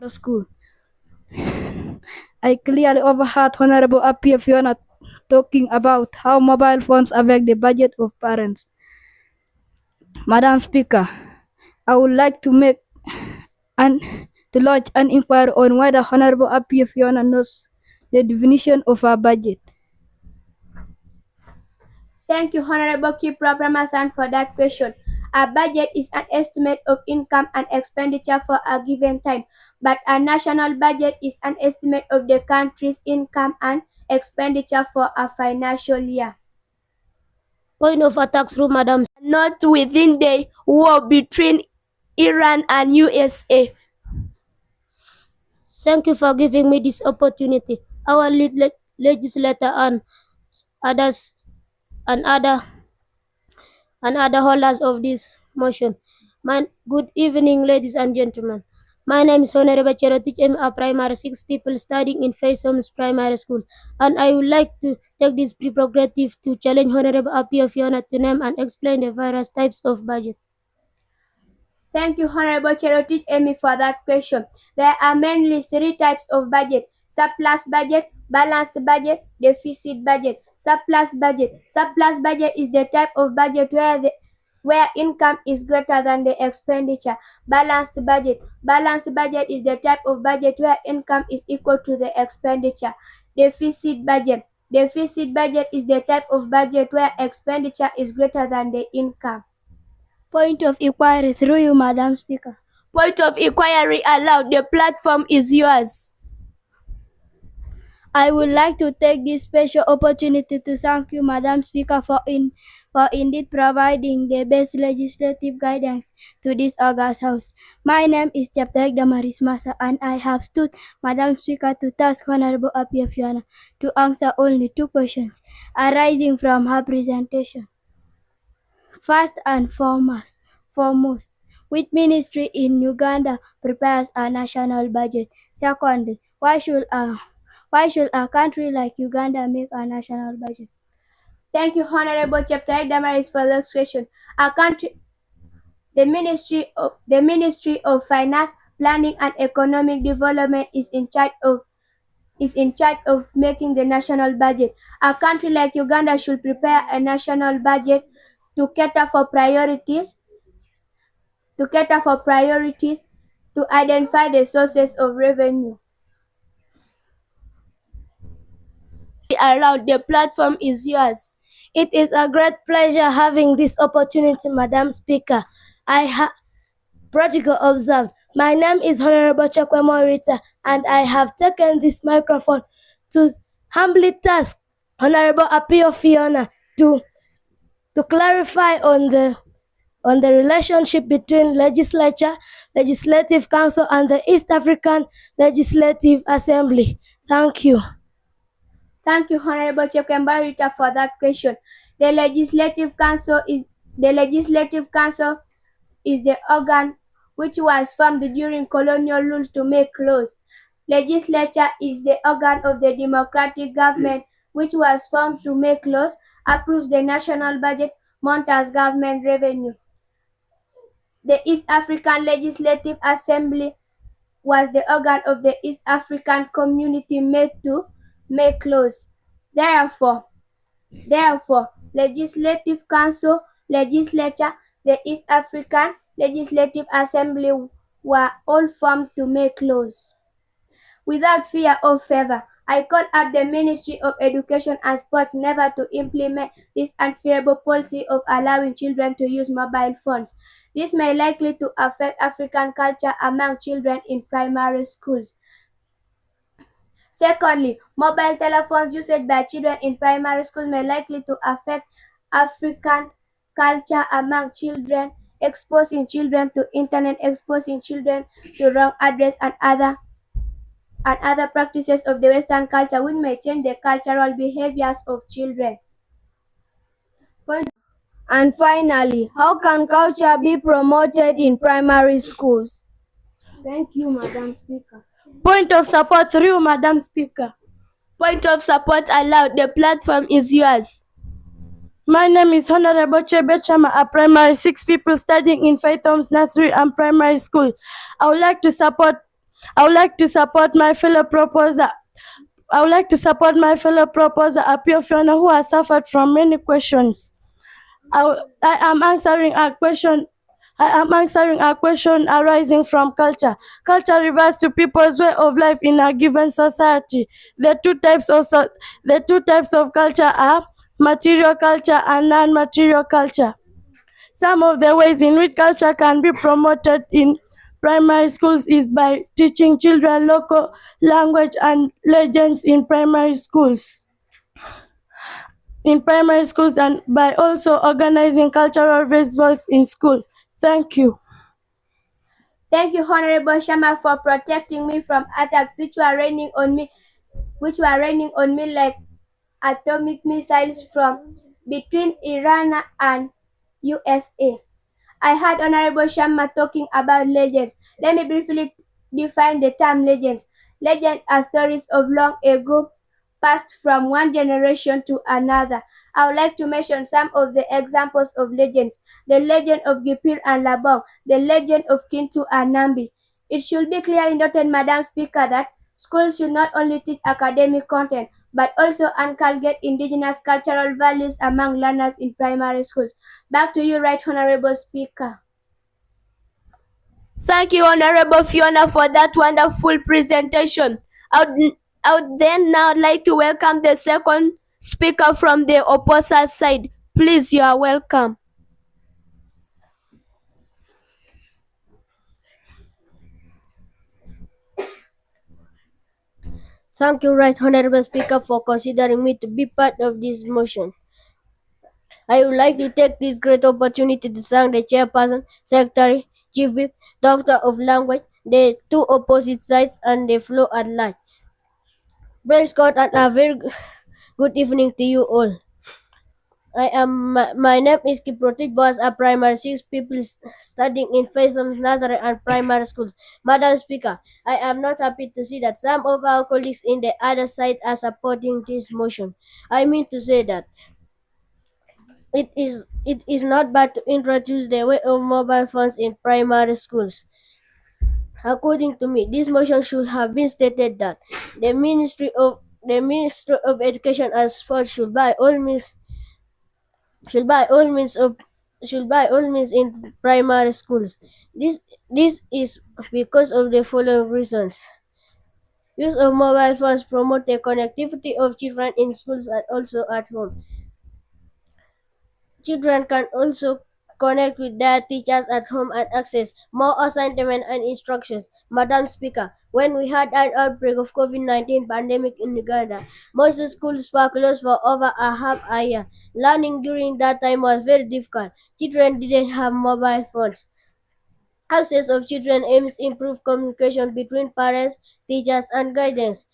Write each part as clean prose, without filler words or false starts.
School. I clearly overheard Honorable Apia Fiona talking about how mobile phones affect the budget of parents. Madam Speaker, I would like to make an to launch an inquiry on whether Honorable Apia Fiona knows the definition of a budget. Thank you, Honorable Kipra Brahmasan, for that question. A budget is an estimate of income and expenditure for a given time, but a national budget is an estimate of the country's income and expenditure for a financial year. Point of attack through Madam. Not within the war between Iran and USA. Thank you for giving me this opportunity. Our lead legislator and other holders of this motion. Good evening, ladies and gentlemen. My name is Honorable Cherotich M. A Primary 6 people studying in Faith Homes Primary School, and I would like to take this prerogative to challenge Honorable Apia Fiona to name and explain the various types of budget. Thank you, Honorable Cherotich Amy, for that question. There are mainly three types of budget: surplus budget, balanced budget, deficit budget. Surplus budget. Surplus budget is the type of budget where income is greater than the expenditure. Balanced budget. Balanced budget is the type of budget where income is equal to the expenditure. Deficit budget. Deficit budget is the type of budget where expenditure is greater than the income. Point of inquiry through you, Madam Speaker. Point of inquiry allowed. The platform is yours. I would like to take this special opportunity to thank you, Madam Speaker, for indeed providing the best legislative guidance to this august House. My name is Chaptek Damaris Masa, and I have stood, Madam Speaker, to task Honorable Apia Fiona to answer only two questions arising from her presentation. First and foremost, which ministry in Uganda prepares a national budget? Secondly, why should a country like Uganda make a national budget? Thank you, Honorable Chapter Damaris, for this question. The Ministry of Finance, Planning and Economic Development is in charge of making the national budget. A country like Uganda should prepare a national budget to cater for priorities, to identify the sources of revenue. Allowed, the platform is yours. It is a great pleasure having this opportunity, Madam Speaker. Protocol observed. My name is Honorable Chakwemo Rita, and I have taken this microphone to humbly task Honorable Apio Fiona to clarify on the relationship between legislature, legislative council, and the East African Legislative Assembly. Thank you. Thank you, Honorable Chekembarita, for that question. The Legislative Council is the organ which was formed during colonial rule to make laws. Legislature is the organ of the democratic government which was formed to make laws, approves the national budget, monitors government revenue. The East African Legislative Assembly was the organ of the East African community made to make laws. Therefore, Legislative Council, Legislature, the East African Legislative Assembly were all formed to make laws. Without fear or favor, I call up the Ministry of Education and Sports never to implement this unfavorable policy of allowing children to use mobile phones. This may likely to affect African culture among children in primary schools. Secondly, mobile telephones usage by children in primary school may likely to affect African culture among children, exposing children to internet, exposing children to wrong address and other practices of the Western culture which may change the cultural behaviors of children. And finally, how can culture be promoted in primary schools? Thank you, Madam Speaker. Point of support through Madam Speaker. Point of support allowed. The platform is yours. My name is Honorable Chebe Chama, a primary 6 people studying in Faith Homes Nursery and Primary School. I would like to support I would like to support my fellow proposer. I would like to support my fellow proposer, Apio Fiona, who has suffered from many questions. I am answering a question. I am answering a question arising from culture. Culture refers to people's way of life in a given society. The two types of culture are material culture and non-material culture. Some of the ways in which culture can be promoted in primary schools is by teaching children local language and legends in primary schools and by also organizing cultural festivals in school. Thank you. Thank you, Honorable Shama, for protecting me from attacks which were raining on me, like atomic missiles from between Iran and USA. I heard Honorable Sharma talking about legends. Let me briefly define the term legends. Legends are stories of long ago passed from one generation to another. I would like to mention some of the examples of legends. The legend of Gipir and Labong, the legend of Kintu and Nambi. It should be clearly noted, Madam Speaker, that schools should not only teach academic content, but also inculcate indigenous cultural values among learners in primary schools. Back to you, Right Honorable Speaker. Thank you, Honorable Fiona, for that wonderful presentation. I would then now like to welcome the second speaker from the opposite side. Please, you are welcome. Thank you, Right Honorable Speaker, for considering me to be part of this motion. I would like to take this great opportunity to thank the Chairperson, Secretary, Chief Whip, Doctor of Language, the two opposite sides, and the floor at large. Praise God and a very good evening to you all. My name is Kiprotich Boas, a primary 6 people studying in Faisal Nursery and primary schools. Madam Speaker, I am not happy to see that some of our colleagues in the other side are supporting this motion. I mean to say that it is not bad to introduce the way of mobile phones in primary schools. According to me, this motion should have been stated that the Ministry of Education and Sports should by all means in primary schools. This is because of the following reasons. Use of mobile phones promote the connectivity of children in schools and also at home. Children can also connect with their teachers at home and access more assignment and instructions. Madam Speaker, when we had an outbreak of COVID-19 pandemic in Uganda, most schools were closed for over a half a year. Learning during that time was very difficult. Children didn't have mobile phones. Access of children aims improve communication between parents, teachers, and guidance.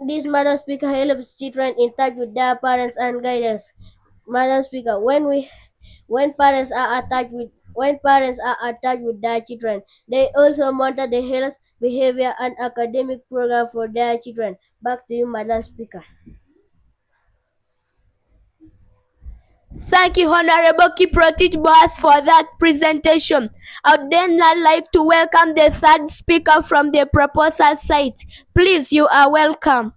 This, Madam Speaker, helps children in touch with their parents and guidance. Madam Speaker, when parents are attached with their children, they also monitor the health, behavior, and academic program for their children. Back to you, Madam Speaker. Thank you, Honorable Kiprotich Boas, for that presentation. I would then now like to welcome the third speaker from the proposal side. Please, you are welcome.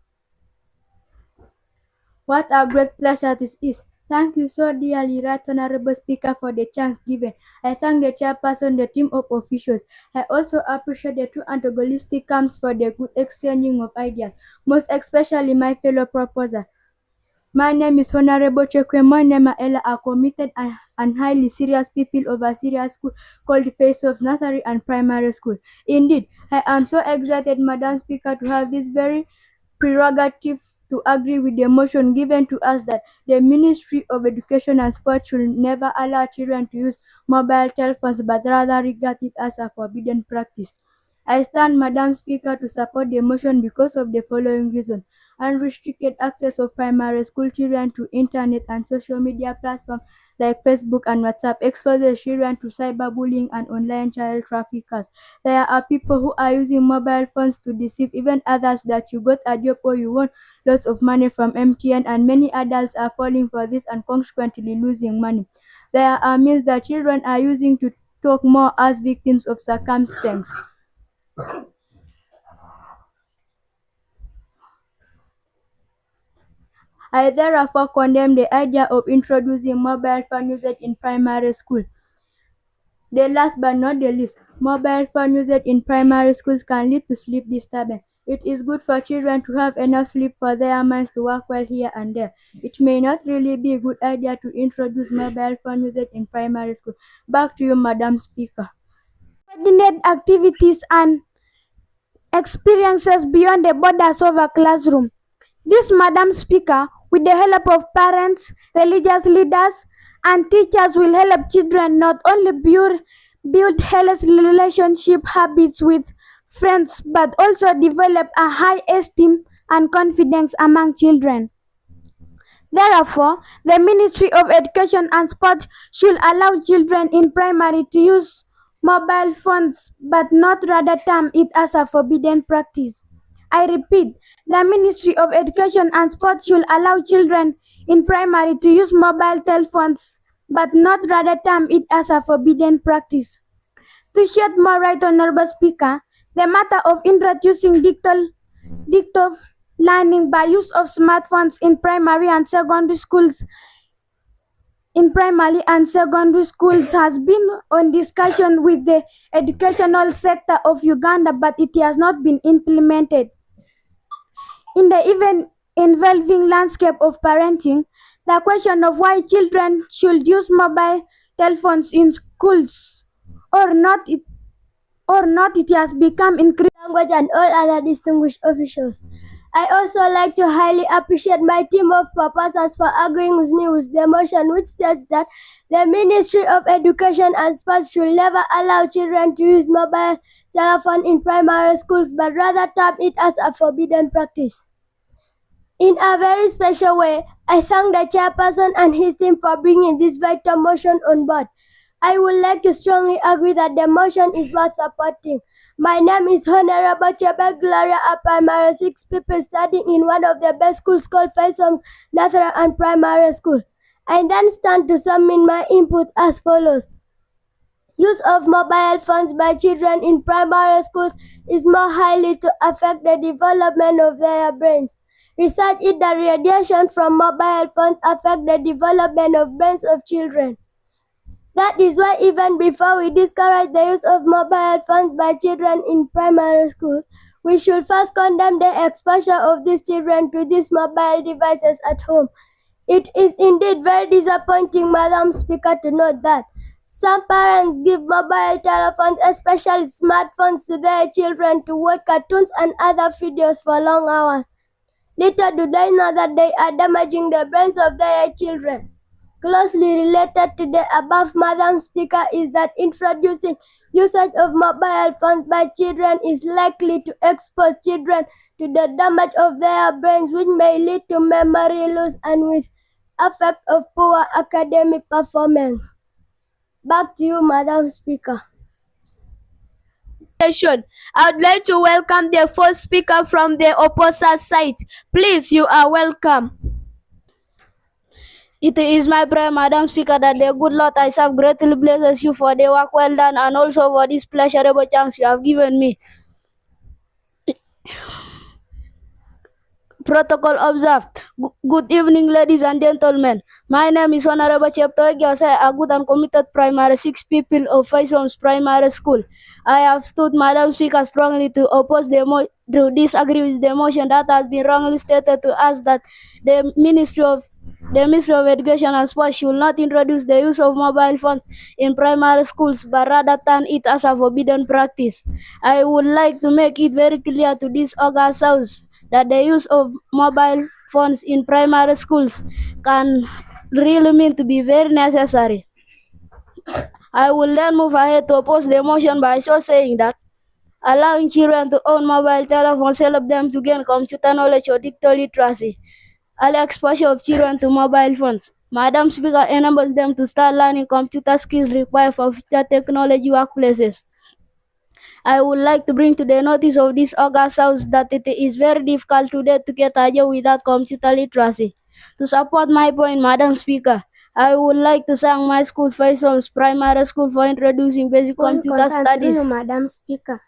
What a great pleasure this is. Thank you so dearly, Right Honorable Speaker, for the chance given. I thank the chairperson, the team of officials. I also appreciate the two antagonistic camps for the good exchanging of ideas, most especially my fellow proposer. My name is Honorable Chekwemo Ella, a committed and highly serious people of a serious school called Face of Nursery and Primary School. Indeed, I am so excited, Madam Speaker, to have this very prerogative to agree with the motion given to us that the Ministry of Education and Sport should never allow children to use mobile telephones but rather regard it as a forbidden practice. I stand, Madam Speaker, to support the motion because of the following reasons. Unrestricted access of primary school children to internet and social media platforms like Facebook and WhatsApp exposes children to cyberbullying and online child traffickers. There are people who are using mobile phones to deceive even others that you got a job or you won lots of money from MTN, and many adults are falling for this and consequently losing money. There are means that children are using to talk more as victims of circumstance. I therefore condemn the idea of introducing mobile phone usage in primary school. The last but not the least, mobile phone usage in primary schools can lead to sleep disturbance. It is good for children to have enough sleep for their minds to work well here and there. It may not really be a good idea to introduce mobile phone usage in primary school. Back to you, Madam Speaker. Coordinate activities and experiences beyond the borders of a classroom. This, Madam Speaker, with the help of parents, religious leaders, and teachers will help children not only build healthy relationship habits with friends but also develop a high esteem and confidence among children. Therefore, the Ministry of Education and Sport should allow children in primary to use mobile phones but not rather term it as a forbidden practice. I repeat, the Ministry of Education and Sport should allow children in primary to use mobile telephones but not rather term it as a forbidden practice. To shed more light, Honorable Speaker, the matter of introducing digital learning by use of smartphones in primary and secondary schools has been on discussion with the educational sector of Uganda, but it has not been implemented. In the even involving landscape of parenting, the question of why children should use mobile telephones in schools or not, it has become increasingly Language and all other distinguished officials. I also like to highly appreciate my team of proposers for agreeing with me with the motion which states that the Ministry of Education and Sports should never allow children to use mobile telephone in primary schools but rather term it as a forbidden practice. In a very special way, I thank the chairperson and his team for bringing this vital motion on board. I would like to strongly agree that the motion is worth supporting. My name is Honorable Chebe Gloria, a primary 6 people studying in one of the best schools called Faisom's Nursery and Primary School. I then stand to submit my input as follows. Use of mobile phones by children in primary schools is more highly to affect the development of their brains. Research is that radiation from mobile phones affect the development of brains of children. That is why even before we discourage the use of mobile phones by children in primary schools, we should first condemn the exposure of these children to these mobile devices at home. It is indeed very disappointing, Madam Speaker, to note that some parents give mobile telephones, especially smartphones, to their children to watch cartoons and other videos for long hours. Little do they know that they are damaging the brains of their children. Closely related to the above, Madam Speaker, is that introducing usage of mobile phones by children is likely to expose children to the damage of their brains, which may lead to memory loss and with effect of poor academic performance. Back to you, Madam Speaker. I would like to welcome the first speaker from the opposite side. Please, you are welcome. It is my prayer, Madam Speaker, that the good Lord I serve greatly blesses you for the work well done and also for this pleasurable chance you have given me. Protocol observed. Good evening, ladies and gentlemen. My name is Honorable Chepto Gyosai, a good and committed primary 6 people of Faisom's Primary School. I have stood, Madam Speaker, strongly to oppose to disagree with the motion that has been wrongly stated to us that the Ministry of Education and Sports should not introduce the use of mobile phones in primary schools, but rather turn it as a forbidden practice. I would like to make it very clear to this august house that the use of mobile phones in primary schools can really mean to be very necessary. I will then move ahead to oppose the motion by so saying that allowing children to own mobile telephones help them to gain computer knowledge or digital literacy. Early exposure of children to mobile phones, Madam Speaker, enables them to start learning computer skills required for future technology workplaces. I would like to bring to the notice of this august house that it is very difficult today to get a job without computer literacy. To support my point, Madam Speaker, I would like to thank my school, Faisom's Primary School, for introducing basic computer studies. Madam Speaker.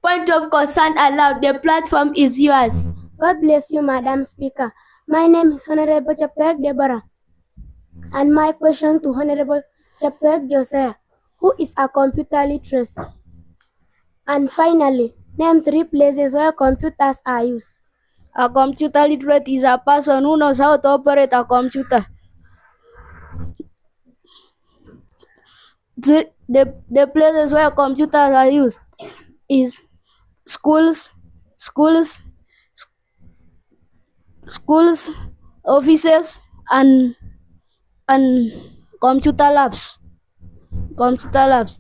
Point of concern allowed. The platform is yours. God bless you, Madam Speaker. My name is Honorable Chaptek Deborah. And my question to Honorable Chaptek Josiah, who is a computer literacy? And finally, name 3 places where computers are used. A computer literate is a person who knows how to operate a computer. The places where computers are used is schools, schools, schools, offices, and computer labs. Computer labs.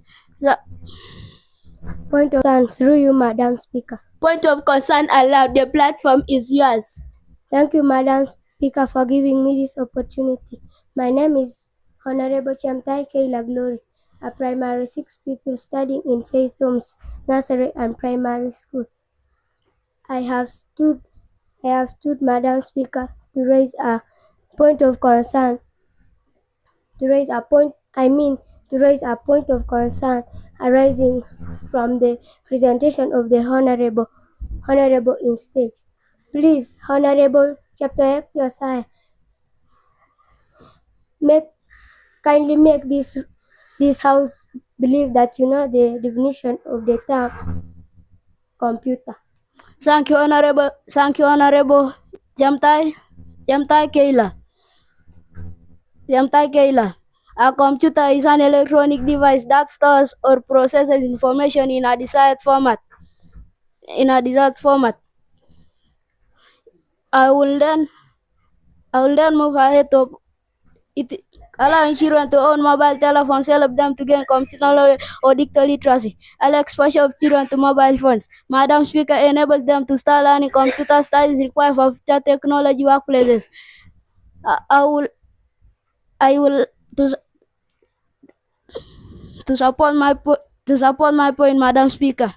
Point of concern through you, Madam Speaker. Point of concern allowed. The platform is yours. Thank you, Madam Speaker, for giving me this opportunity. My name is Honorable Chamtai Keila Glory, a primary 6 people studying in Faith Homes, Nursery and Primary School. I have stood, Madam Speaker, to raise a point of concern. To raise a point of concern arising from the presentation of the Honorable in stage. Please, Honorable Chapter Josiah, kindly make this house believe that you know the definition of the term computer. Thank you, Honorable Jamtai Keila. A computer is an electronic device that stores or processes information in a desired format. I will then move ahead to it, allowing children to own mobile telephones help them to gain computer knowledge or digital literacy. Allow exposure of children to mobile phones. Madam Speaker enables them to start learning computer studies required for future technology workplaces. I will to support my point, Madam Speaker.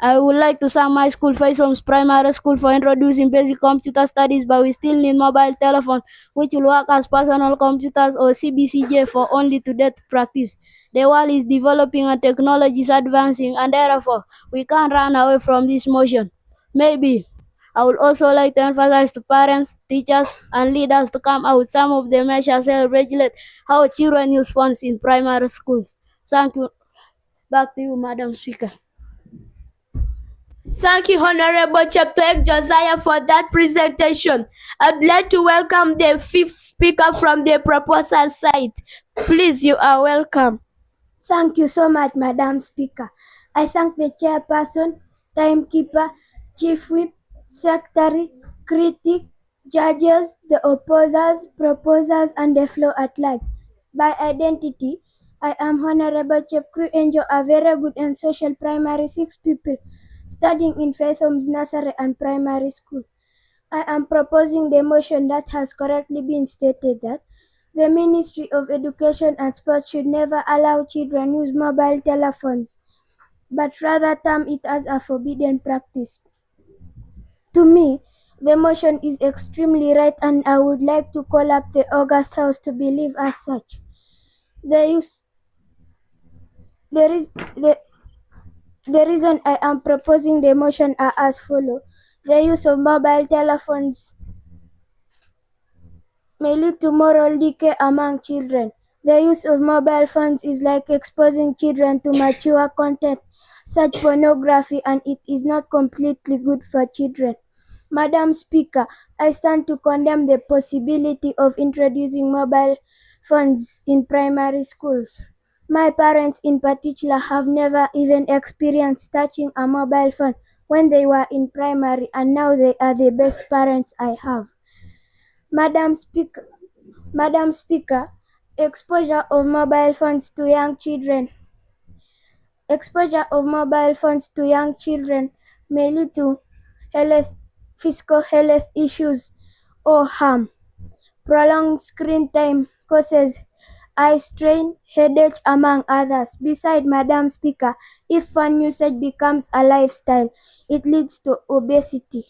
I would like to thank my school, Face Homes Primary School, for introducing basic computer studies, but we still need mobile telephones, which will work as personal computers or CBCJ for only today to practice. The world is developing and technology is advancing, and therefore, we can't run away from this motion. Maybe I would also like to emphasize to parents, teachers, and leaders to come out with some of the measures to help regulate how children use phones in primary schools. Thank you. Back to you, Madam Speaker. Thank you, Honorable Chapter Josiah, for that presentation. I'd like to welcome the 5th speaker from the proposal side. Please, you are welcome. Thank you so much, Madam Speaker. I thank the chairperson, timekeeper, chief whip, secretary, critic, judges, the opposers, proposers, and the floor at large. By identity, I am Honorable Chepkru Angel, a very good and social primary 6 people studying in Faith Homes Nursery and Primary School. I am proposing the motion that has correctly been stated that the Ministry of Education and Sports should never allow children use mobile telephones, but rather term it as a forbidden practice. To me, the motion is extremely right, and I would like to call up the August House to believe as such. The reason I am proposing the motion are as follows. The use of mobile telephones may lead to moral decay among children. The use of mobile phones is like exposing children to mature content, such pornography, and it is not completely good for children. Madam Speaker, I stand to condemn the possibility of introducing mobile phones in primary schools. My parents in particular have never even experienced touching a mobile phone when they were in primary, and now they are the best parents I have. Madam Speaker, exposure of mobile phones to young children may lead to physical health issues or harm. Prolonged screen time causes eye strain, headache, among others. Besides, Madam Speaker, if phone usage becomes a lifestyle, it leads to obesity.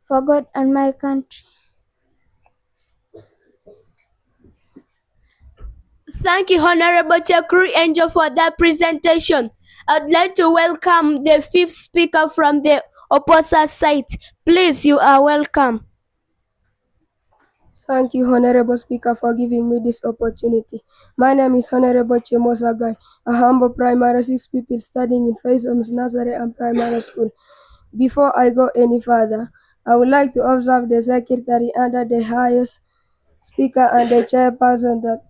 For God and my country. Thank you, Honorable Chapter Angel, for that presentation. I'd like to welcome the 5th speaker from the opposite side. Please, you are welcome. Thank you, Honorable Speaker, for giving me this opportunity. My name is Honorable Chemo Sagai, a humble primary six people studying in Faisom's Nursery and Primary School. Before I go any further, I would like to observe the Secretary under the highest Speaker and the Chairperson that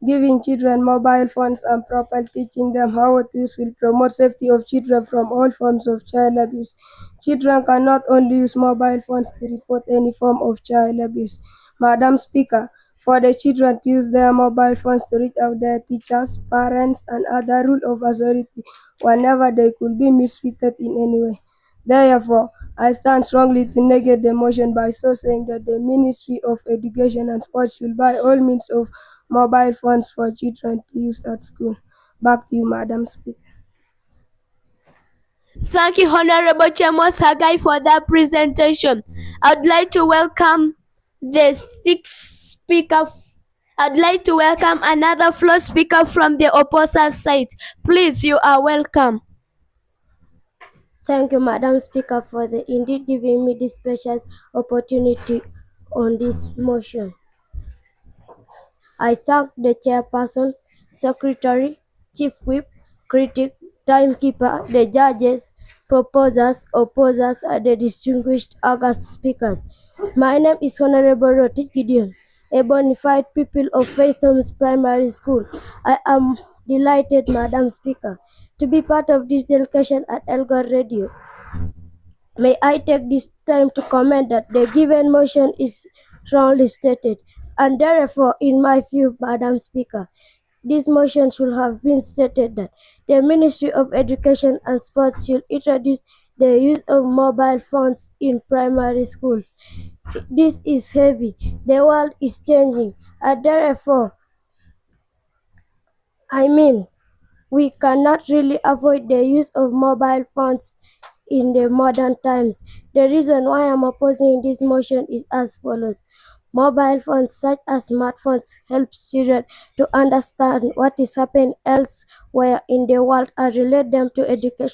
giving children mobile phones and properly teaching them how to use will promote safety of children from all forms of child abuse. Children can not only use mobile phones to report any form of child abuse. Madam Speaker, for the children to use their mobile phones to reach out their teachers, parents, and other rule of authority whenever they could be mistreated in any way. Therefore, I stand strongly to negate the motion by so saying that the Ministry of Education and Sports should buy all means of mobile phones for children to use at school. Back to you, Madam Speaker. Thank you, Honorable Chemo Sagai, for that presentation. I'd like to welcome the sixth speaker. I'd like to welcome another floor speaker from the opposite side. Please, you are welcome. Thank you, Madam Speaker, for the indeed giving me this precious opportunity on this motion. I thank the chairperson, secretary, chief whip, critic, timekeeper, the judges, proposers, opposers, and the distinguished August speakers. My name is Honorable Rotich Gideon, a bona fide pupil of Faith Homes Primary School. I am delighted, Madam Speaker, to be part of this delegation at Elgar Radio. May I take this time to comment that the given motion is wrongly stated, and therefore, in my view, Madam Speaker, this motion should have been stated that the Ministry of Education and Sports should introduce the use of mobile phones in primary schools. This is heavy. The world is changing, and therefore, we cannot really avoid the use of mobile phones in the modern times. The reason why I'm opposing this motion is as follows. Mobile phones such as smartphones helps children to understand what is happening elsewhere in the world and relate them to education